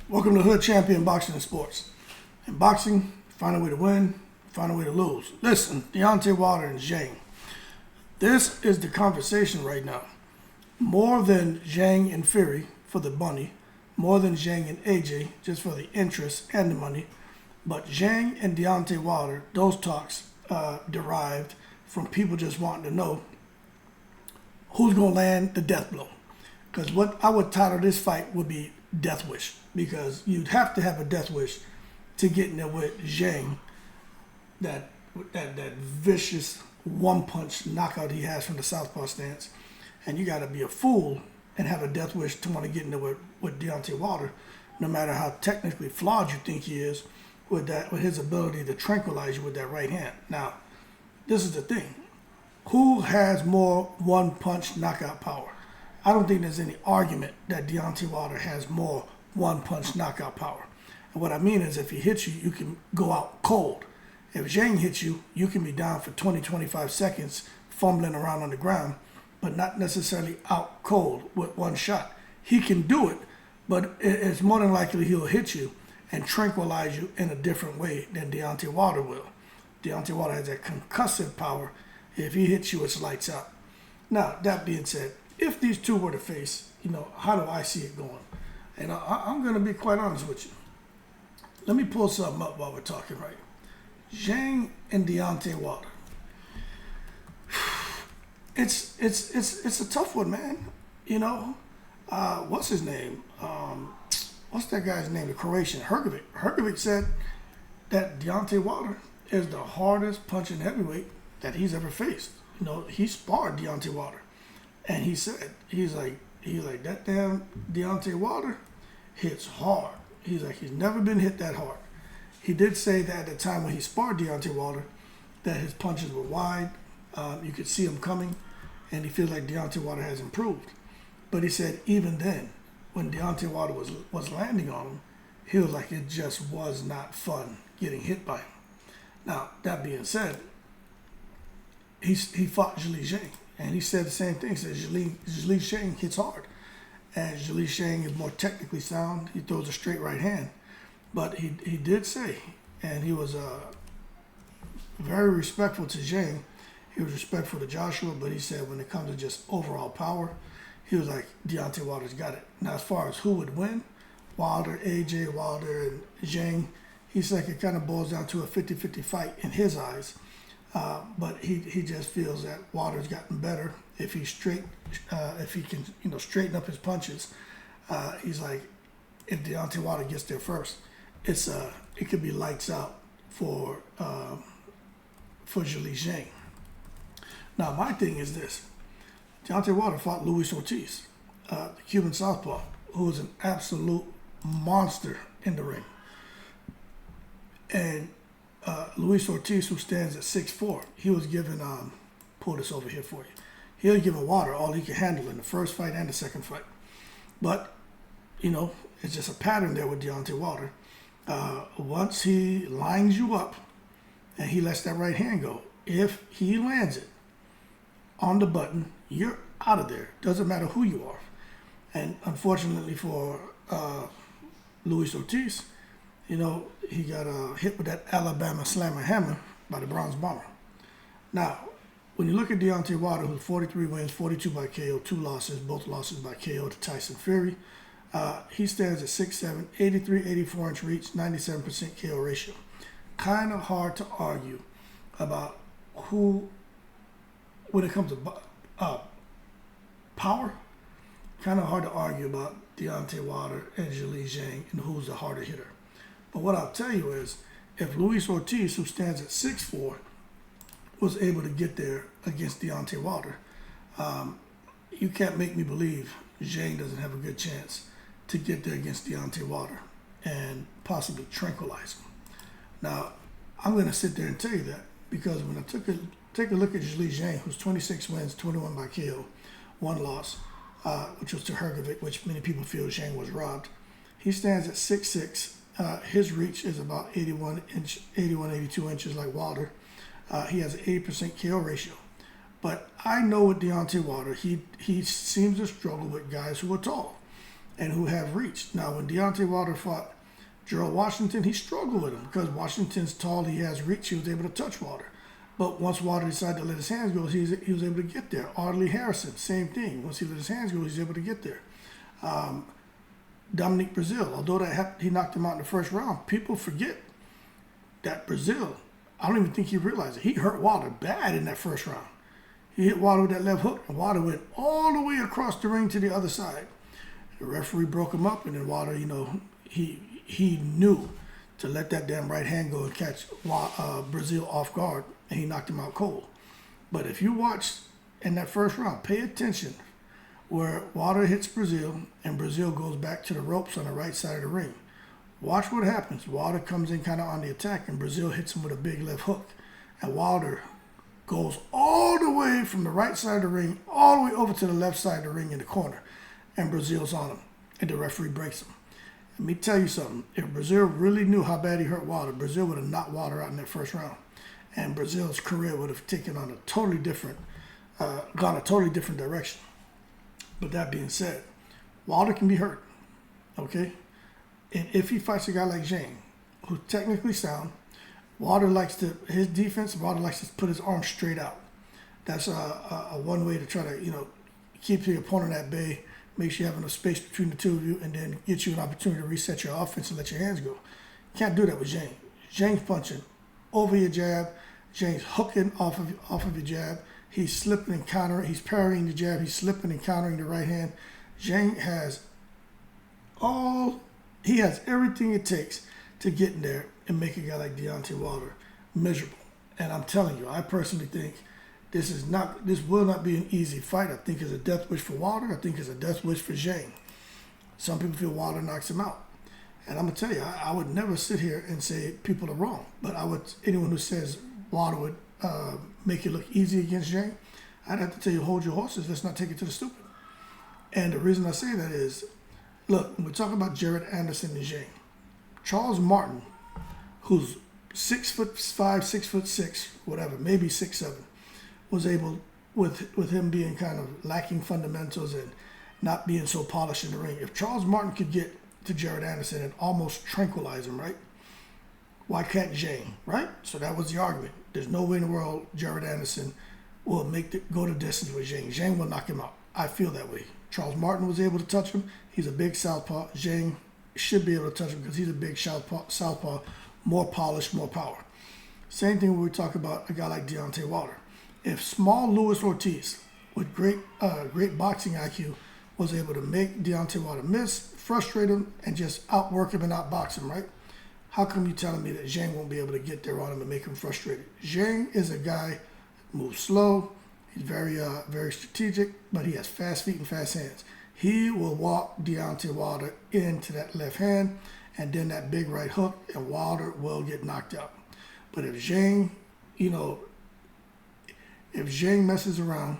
Welcome to Hood Champion Boxing and Sports. In boxing, find a way to win, find a way to lose. Listen, Deontay Wilder and Zhang. This is the conversation right now. More than Zhang and Fury for the money, more than Zhang and AJ just for the interest and the money. But Zhang and Deontay Wilder, those talks derived from people just wanting to know who's going to land the death blow. Because what I would title this fight would be Death Wish. Because you'd have to have a death wish to get in there with Zhang, that vicious one-punch knockout he has from the southpaw stance. And you got to be a fool and have a death wish to want to get in there with Deontay Wilder, no matter how technically flawed you think he is with his ability to tranquilize you with that right hand. Now, this is the thing. Who has more one-punch knockout power? I don't think there's any argument that Deontay Wilder has more one-punch knockout power. And what I mean is if he hits you, you can go out cold. If Zhang hits you, you can be down for 20, 25 seconds fumbling around on the ground, but not necessarily out cold with one shot. He can do it, but it's more than likely he'll hit you and tranquilize you in a different way than Deontay Wilder will. Deontay Wilder has that concussive power. If he hits you, it's lights out. Now, that being said, if these two were to face, how do I see it going? And I'm going to be quite honest with you. Let me pull something up while we're talking, right? Zhang and Deontay Wilder. It's a tough one, man. What's his name? What's that guy's name? The Croatian, Hrgovic. Hrgovic said that Deontay Wilder is the hardest punching heavyweight that he's ever faced. He sparred Deontay Wilder. And he said, he's like, that damn Deontay Wilder hits hard. He's like, he's never been hit that hard. He did say that at the time when he sparred Deontay Wilder, that his punches were wide. You could see him coming, and he feels like Deontay Wilder has improved. But he said even then, when Deontay Wilder was landing on him, he was like, it just was not fun getting hit by him. Now, that being said, he fought Zhelei Zhang. And he said the same thing. He said Zhelei Zhang hits hard. And Zhelei Zhang is more technically sound. He throws a straight right hand. But he did say, and he was very respectful to Zhang. He was respectful to Joshua, but he said when it comes to just overall power, he was like, Deontay Wilder's got it. Now, as far as who would win, Wilder, AJ, Wilder, and Zhang, he's like it kind of boils down to a 50-50 fight in his eyes. But he just feels that Wilder's gotten better if he can straighten up his punches. He's like, if Deontay Wilder gets there first, it could be lights out for Zhelei Zhang. Now my thing is this: Deontay Wilder fought Luis Ortiz, the Cuban southpaw, who is an absolute monster in the ring, and Luis Ortiz, who stands at 6'4", he was given, pull this over here for you. He was given Wilder all he could handle in the first fight and the second fight. But, it's just a pattern there with Deontay Wilder. Once he lines you up and he lets that right hand go, if he lands it on the button, you're out of there. Doesn't matter who you are. And unfortunately for Luis Ortiz, he got hit with that Alabama slammer hammer by the Bronze Bomber. Now, when you look at Deontay Wilder, who's 43 wins, 42 by KO, 2 losses, both losses by KO to Tyson Fury, he stands at 6'7", 83, 84-inch reach, 97% KO ratio. Kind of hard to argue about who, when it comes to power, kind of hard to argue about Deontay Wilder and Zhelei Zhang and who's the harder hitter. But what I'll tell you is, if Luis Ortiz, who stands at 6'4", was able to get there against Deontay Wilder, you can't make me believe Zhang doesn't have a good chance to get there against Deontay Wilder and possibly tranquilize him. Now, I'm going to sit there and tell you that because when I take a look at Zhelei Zhang, who's 26 wins, 21 by KO, 1 loss, which was to Hrgovic, which many people feel Zhang was robbed. He stands at 6'6". His reach is about 81, 82 inches like Wilder. He has an 80% KO ratio. But I know with Deontay Wilder, he seems to struggle with guys who are tall. and who have reach. Now, when Deontay Wilder fought Gerald Washington, he struggled with him because Washington's tall, he has reach, he was able to touch Wilder. But once Wilder decided to let his hands go, he was able to get there. Audley Harrison, same thing. Once he let his hands go, he was able to get there. Dominique Brazil, although he knocked him out in the first round, people forget that Brazil, I don't even think he realized it. He hurt Wilder bad in that first round. He hit Wilder with that left hook, and Wilder went all the way across the ring to the other side. The referee broke him up, and then Wilder, he knew to let that damn right hand go and catch Brazil off guard, and he knocked him out cold. But if you watch in that first round, pay attention where Wilder hits Brazil, and Brazil goes back to the ropes on the right side of the ring. Watch what happens. Wilder comes in kind of on the attack, and Brazil hits him with a big left hook. And Wilder goes all the way from the right side of the ring, all the way over to the left side of the ring in the corner. And Brazil's on him, and the referee breaks him. Let me tell you something. If Brazil really knew how bad he hurt Wilder, Brazil would have knocked Wilder out in that first round. And Brazil's career would have taken on gone a totally different direction. But that being said, Wilder can be hurt, okay? And if he fights a guy like Zhang, who's technically sound, Wilder likes to put his arms straight out. That's a one way to try to, keep the opponent at bay, make sure you have enough space between the two of you, and then get you an opportunity to reset your offense and let your hands go. You can't do that with Zhang. Zhang's punching over your jab. Zhang's hooking off of your jab. He's slipping and countering. He's parrying the jab. He's slipping and countering the right hand. Zhang has everything it takes to get in there and make a guy like Deontay Wilder miserable. And I'm telling you, I personally think this will not be an easy fight. I think it's a death wish for Wilder. I think it's a death wish for Zhang. Some people feel Wilder knocks him out. And I'm going to tell you, I would never sit here and say people are wrong. But anyone who says Wilder would make it look easy against Zhang, I'd have to tell you, hold your horses. Let's not take it to the stupid. And the reason I say that is, look, when we talk about Jared Anderson and Zhang, Charles Martin, who's 6'5", 6'6", whatever, maybe 6'7", was able, with him being kind of lacking fundamentals and not being so polished in the ring. If Charles Martin could get to Jared Anderson and almost tranquilize him, right? Why can't Zhang, right? So that was the argument. There's no way in the world Jared Anderson will go the distance with Zhang. Zhang will knock him out. I feel that way. Charles Martin was able to touch him. He's a big southpaw. Zhang should be able to touch him because he's a big southpaw, more polished, more power. Same thing when we talk about a guy like Deontay Wilder. If small Luis Ortiz, with great boxing IQ, was able to make Deontay Wilder miss, frustrate him, and just outwork him and outbox him, right? How come you telling me that Zhang won't be able to get there on him and make him frustrated? Zhang is a guy who moves slow. He's very strategic, but he has fast feet and fast hands. He will walk Deontay Wilder into that left hand and then that big right hook, and Wilder will get knocked out. But if Zhang, if Zhang messes around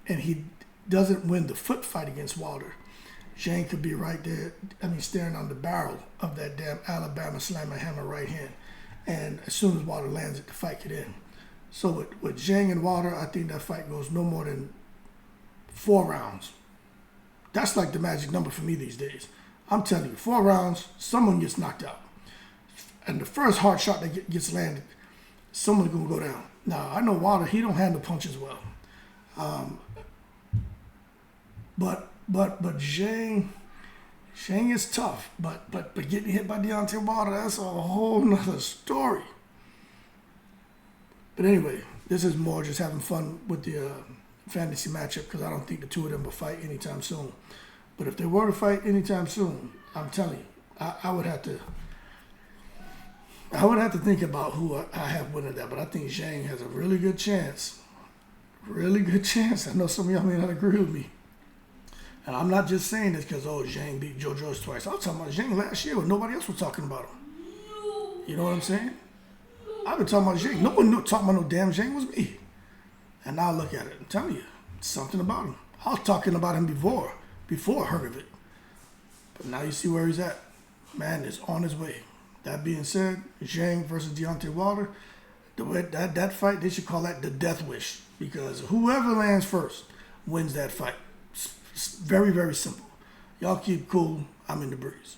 and he doesn't win the foot fight against Wilder, Zhang could be right there, staring on the barrel of that damn Alabama slammer hammer right hand. And as soon as Wilder lands it, the fight could end. So with Zhang and Wilder, I think that fight goes no more than 4 rounds. That's like the magic number for me these days. I'm telling you, 4 rounds, someone gets knocked out. And the first hard shot that gets landed, someone's going to go down. Now, I know Wilder, he don't handle punches well. But Zhang is tough. But getting hit by Deontay Wilder, that's a whole nother story. But anyway, this is more just having fun with the fantasy matchup because I don't think the two of them will fight anytime soon. But if they were to fight anytime soon, I'm telling you, I would have to think about who I have winning that. But I think Zhang has a really good chance. Really good chance. I know some of y'all may not agree with me. And I'm not just saying this because, Zhang beat Joe Joyce twice. I was talking about Zhang last year when nobody else was talking about him. You know what I'm saying? I've been talking about Zhang. No one talking about no damn Zhang was me. And now look at it. I'm telling you, something about him. I was talking about him before I heard of it. But now you see where he's at. Man is on his way. That being said, Zhang versus Deontay Wilder, that fight, they should call that the death wish. Because whoever lands first wins that fight. It's very, very simple. Y'all keep cool. I'm in the breeze.